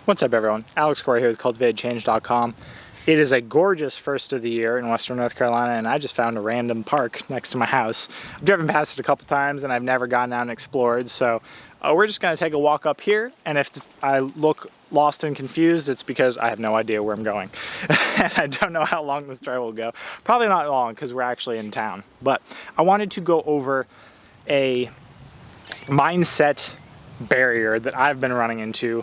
What's up, everyone? Alex Corey here with CultivatedChange.com. It is a gorgeous first of the year in Western North Carolina, and I just found a random park next to my house. I've driven past it a couple times and I've never gone out and explored, so we're just going to take a walk up here, and if I look lost and confused, it's because I have no idea where I'm going. And I don't know how long this drive will go. Probably not long because we're actually in town. But I wanted to go over a mindset barrier that I've been running into,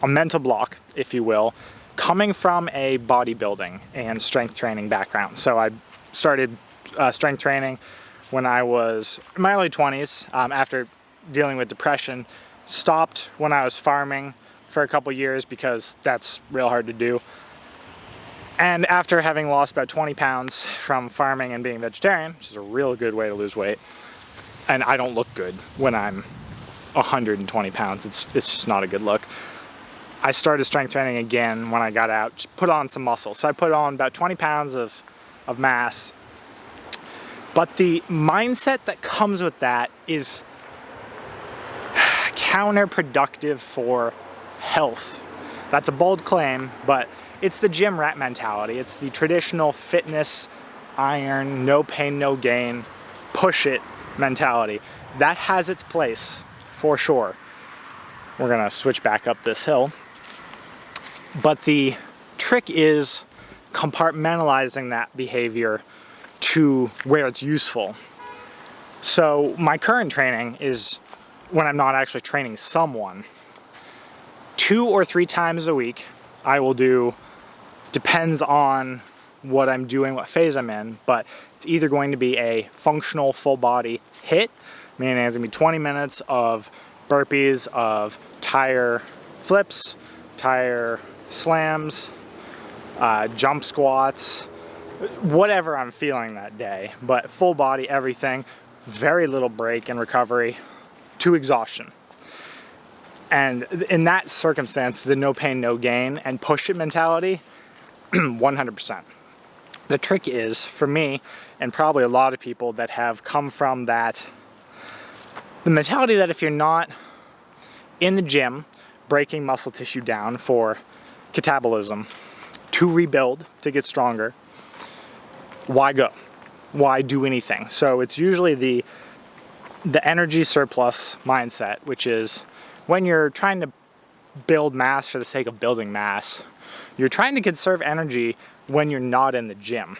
a mental block, if you will, coming from a bodybuilding and strength training background. So I started strength training when I was in my early 20s after dealing with depression. Stopped when I was farming for a couple years because that's real hard to do. And after having lost about 20 pounds from farming and being vegetarian, which is a real good way to lose weight, and I don't look good when I'm 120 pounds, it's just not a good look. I started strength training again when I got out, just put on some muscle. So I put on about 20 pounds of mass. But the mindset that comes with that is counterproductive for health. That's a bold claim, but it's the Gym-Rat mentality. It's the traditional fitness, iron, no pain, no gain, push it mentality. That has its place for sure. We're gonna switch back up this hill. But the trick is compartmentalizing that behavior to where it's useful. So my current training is when I'm not actually training someone. 2 or 3 times a week I will do, depends on what I'm doing, what phase I'm in, but it's either going to be a functional full body hit, meaning it's gonna be 20 minutes of burpees, of tire flips, tire slams, jump squats, whatever I'm feeling that day, but full body everything, very little break and recovery to exhaustion. And in that circumstance, the no pain, no gain and push it mentality, 100%. The trick is, for me, and probably a lot of people that have come from that, the mentality that if you're not in the gym breaking muscle tissue down for catabolism to rebuild, to get stronger, why go? Why do anything? So it's usually the energy surplus mindset, which is when you're trying to build mass for the sake of building mass, you're trying to conserve energy when you're not in the gym,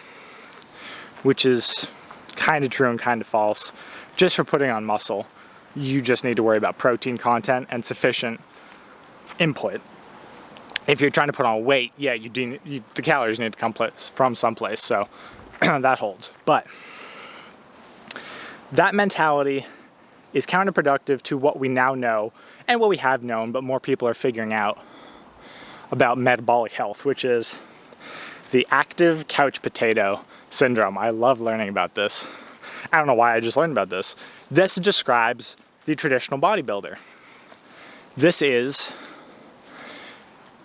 which is kind of true and kind of false. Just for putting on muscle, you just need to worry about protein content and sufficient input. If you're trying to put on weight, yeah, the calories need to come from someplace, so that holds. But that mentality is counterproductive to what we now know and what we have known, but more people are figuring out about metabolic health, which is the active couch potato syndrome. I love learning about this. I don't know why I just learned about this. This describes the traditional bodybuilder. This is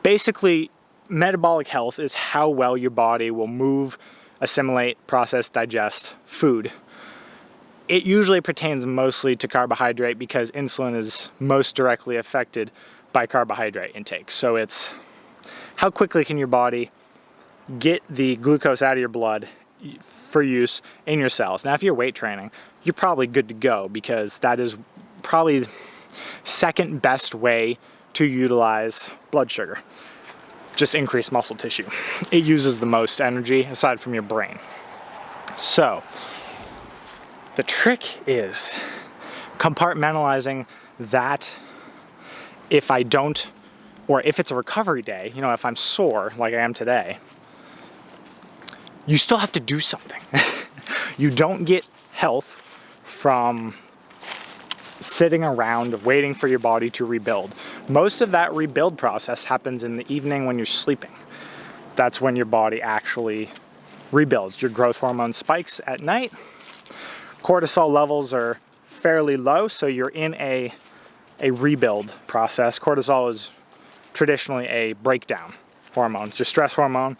basically, metabolic health is how well your body will move, assimilate, process, digest food. It usually pertains mostly to carbohydrate because insulin is most directly affected by carbohydrate intake. So it's how quickly can your body get the glucose out of your blood for use in your cells. Now, if you're weight training, you're probably good to go because that is probably second best way to utilize blood sugar. Just increase muscle tissue. It uses the most energy aside from your brain. So the trick is compartmentalizing that. If I don't, or if it's a recovery day, if I'm sore like I am today, you still have to do something. You don't get health from sitting around waiting for your body to rebuild. Most of that rebuild process happens in the evening when you're sleeping. That's when your body actually rebuilds. Your growth hormone spikes at night. Cortisol levels are fairly low, so you're in a rebuild process. Cortisol is traditionally a breakdown hormone. It's a stress hormone.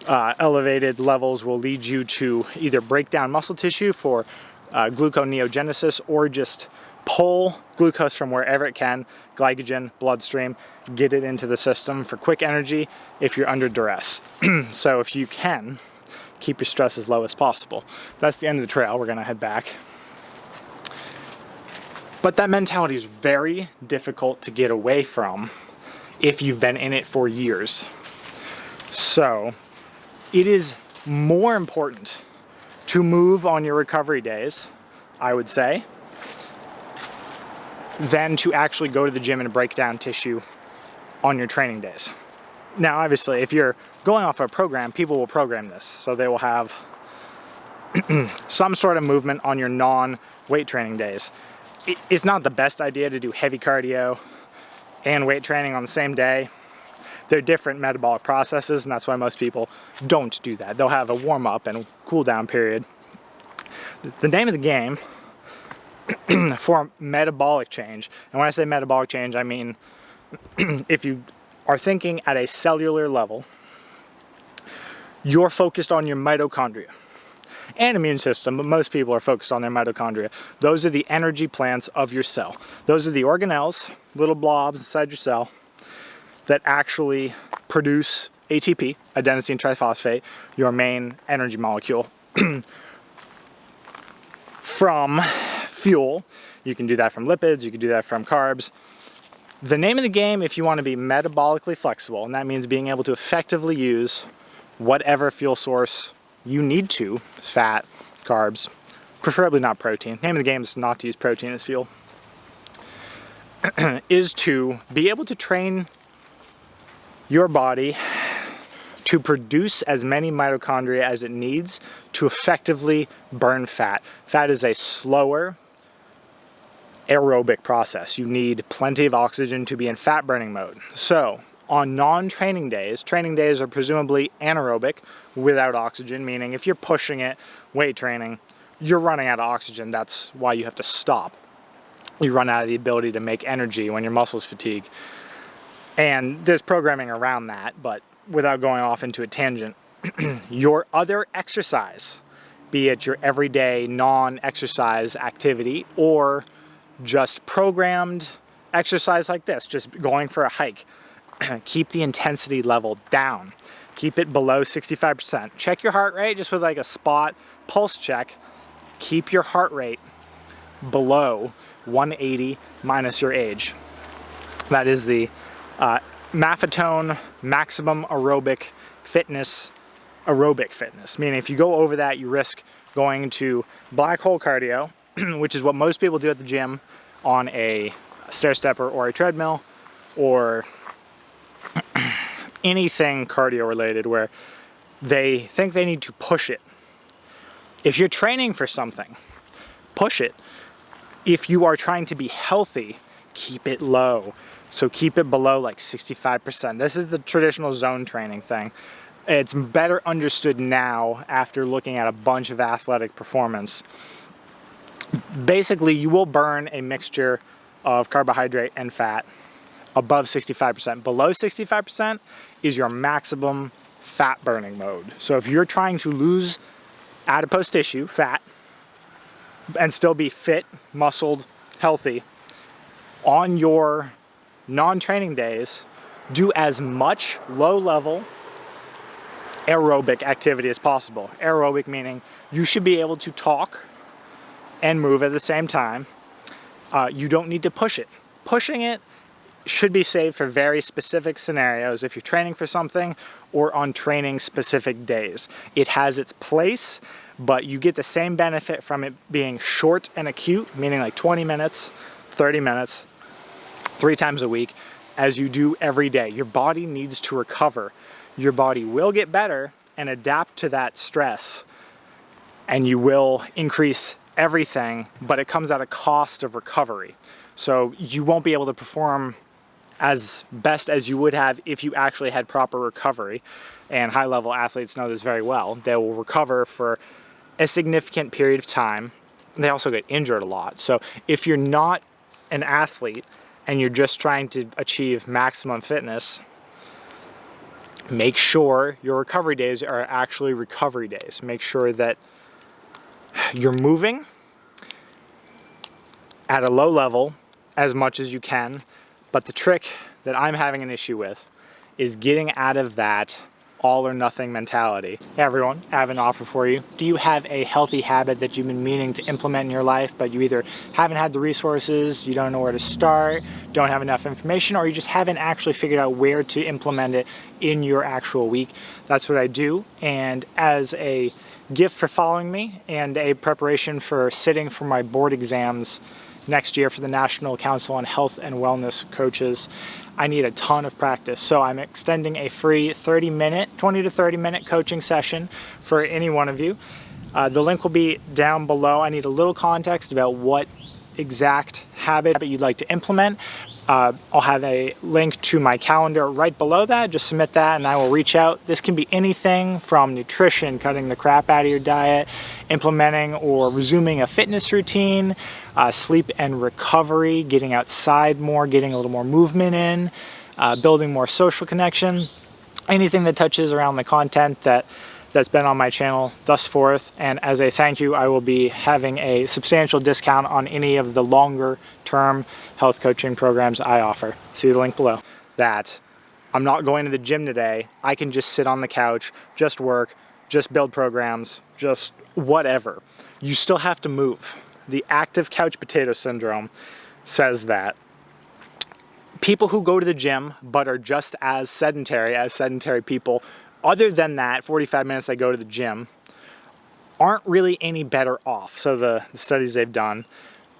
Elevated levels will lead you to either break down muscle tissue for gluconeogenesis or just pull glucose from wherever it can, glycogen, bloodstream, get it into the system for quick energy if you're under duress. So if you can, keep your stress as low as possible. That's the end of the trail. We're gonna head back. But that mentality is very difficult to get away from if you've been in it for years. So it is more important to move on your recovery days, I would say, than to actually go to the gym and break down tissue on your training days. Now, obviously, if you're going off a program, people will program this. So they will have some sort of movement on your non-weight training days. It's not the best idea to do heavy cardio and weight training on the same day. They're different metabolic processes, and that's why most people don't do that. They'll have a warm-up and cool down period. The name of the game for metabolic change, and when I say metabolic change, I mean if you are thinking at a cellular level, you're focused on your mitochondria and immune system, but most people are focused on their mitochondria. Those are the energy plants of your cell. Those are the organelles, little blobs inside your cell, that actually produce ATP, adenosine triphosphate, your main energy molecule, from fuel. You can do that from lipids, you can do that from carbs. The name of the game, if you want to be metabolically flexible, and that means being able to effectively use whatever fuel source you need to, fat, carbs, preferably not protein. Name of the game is not to use protein as fuel, is to be able to train your body to produce as many mitochondria as it needs to effectively burn fat. Fat is a slower aerobic process. You need plenty of oxygen to be in fat burning mode. So on non-training days, training days are presumably anaerobic without oxygen, meaning if you're pushing it, weight training, you're running out of oxygen. That's why you have to stop. You run out of the ability to make energy when your muscles fatigue. And there's programming around that, but without going off into a tangent, your other exercise, be it your everyday non-exercise activity or just programmed exercise like this, just going for a hike, keep the intensity level down. Keep it below 65%. Check your heart rate just with like a spot pulse check. Keep your heart rate below 180 minus your age. That is the Maffetone maximum aerobic fitness, meaning if you go over that, you risk going to black hole cardio, which is what most people do at the gym on a stair stepper or a treadmill or anything cardio related where they think they need to push it. If you're training for something, push it. If you are trying to be healthy, keep it low. So keep it below like 65%. This is the traditional zone training thing. It's better understood now after looking at a bunch of athletic performance. Basically, you will burn a mixture of carbohydrate and fat above 65%. Below 65% is your maximum fat burning mode. So if you're trying to lose adipose tissue, fat, and still be fit, muscled, healthy, on your non-training days, do as much low-level aerobic activity as possible. Aerobic meaning you should be able to talk and move at the same time. You don't need to push it. Pushing it should be saved for very specific scenarios if you're training for something or on training specific days. It has its place, but you get the same benefit from it being short and acute, meaning like 20 minutes, 30 minutes, 3 times a week, as you do every day. Your body needs to recover. Your body will get better and adapt to that stress, and you will increase everything, but it comes at a cost of recovery. So you won't be able to perform as best as you would have if you actually had proper recovery. And high-level athletes know this very well. They will recover for a significant period of time. They also get injured a lot. So if you're not an athlete and you're just trying to achieve maximum fitness, make sure your recovery days are actually recovery days. Make sure that you're moving at a low level as much as you can. But the trick that I'm having an issue with is getting out of that all or nothing mentality. Hey everyone, I have an offer for you. Do you have a healthy habit that you've been meaning to implement in your life, but you either haven't had the resources, you don't know where to start, don't have enough information, or you just haven't actually figured out where to implement it in your actual week? That's what I do. And as a gift for following me and a preparation for sitting for my board exams next year for the National Council on Health and Wellness Coaches, I need a ton of practice. So I'm extending a free 20 to 30 minute coaching session for any one of you. The link will be down below. I need a little context about what exact habit you'd like to implement. I'll have a link to my calendar right below that. Just submit that and I will reach out. This can be anything from nutrition, cutting the crap out of your diet, implementing or resuming a fitness routine, sleep and recovery, getting outside more, getting a little more movement in, building more social connection, anything that touches around the content that's been on my channel thus forth. And as a thank you, I will be having a substantial discount on any of the longer term health coaching programs I offer. See the link below. That I'm not going to the gym today. I can just sit on the couch, just work, just build programs, just whatever. You still have to move. The active couch potato syndrome says that people who go to the gym but are just as sedentary people, other than that 45 minutes they go to the gym, aren't really any better off. So the studies they've done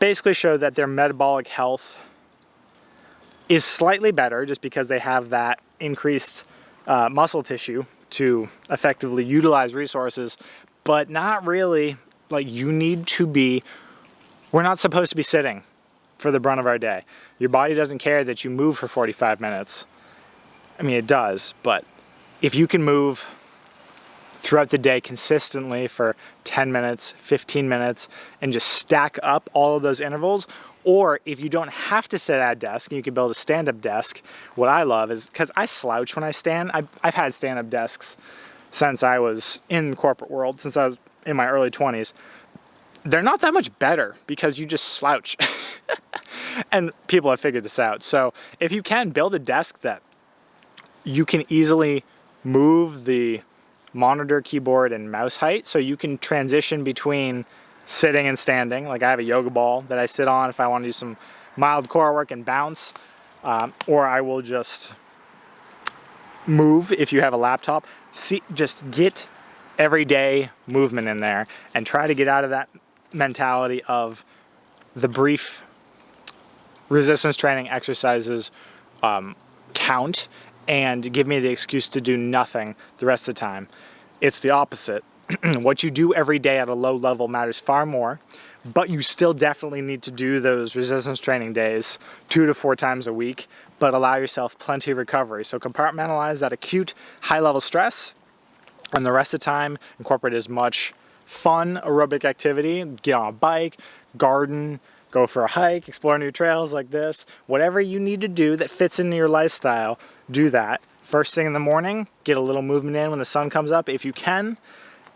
basically show that their metabolic health is slightly better just because they have that increased muscle tissue to effectively utilize resources, but not really. Like, you need to be, we're not supposed to be sitting for the brunt of our day. Your body doesn't care that you move for 45 minutes. I mean, it does, but if you can move throughout the day consistently for 10 minutes, 15 minutes, and just stack up all of those intervals, or if you don't have to sit at a desk and you can build a stand-up desk, what I love is, because I slouch when I stand, I've had stand-up desks since I was in the corporate world, since I was in my early 20s. They're not that much better because you just slouch. And people have figured this out. So if you can build a desk that you can easily move the monitor, keyboard, and mouse height, so you can transition between sitting and standing. Like, I have a yoga ball that I sit on if I want to do some mild core work and bounce, or I will just move if you have a laptop. Just get everyday movement in there and try to get out of that mentality of the brief resistance training exercises count and give me the excuse to do nothing the rest of the time. It's the opposite. What you do every day at a low level matters far more, but you still definitely need to do those resistance training days 2 to 4 times a week, but allow yourself plenty of recovery. So compartmentalize that acute high-level stress, and the rest of the time incorporate as much fun aerobic activity. Get on a bike, garden, go for a hike, explore new trails like this. Whatever you need to do that fits into your lifestyle, do that. First thing in the morning, get a little movement in when the sun comes up if you can,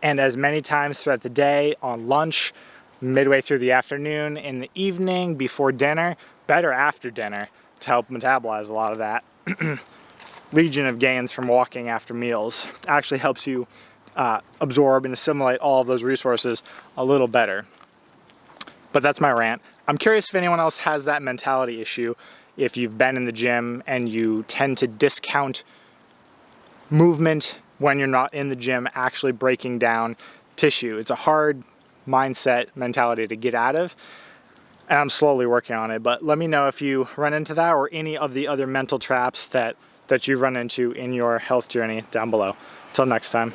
and as many times throughout the day, on lunch, midway through the afternoon, in the evening, before dinner, better after dinner to help metabolize a lot of that. Legion of gains from walking after meals actually helps you absorb and assimilate all of those resources a little better. But that's my rant. I'm curious if anyone else has that mentality issue, if you've been in the gym and you tend to discount movement when you're not in the gym actually breaking down tissue. It's a hard mindset mentality to get out of, and I'm slowly working on it. But let me know if you run into that or any of the other mental traps that you've run into in your health journey down below. Till next time.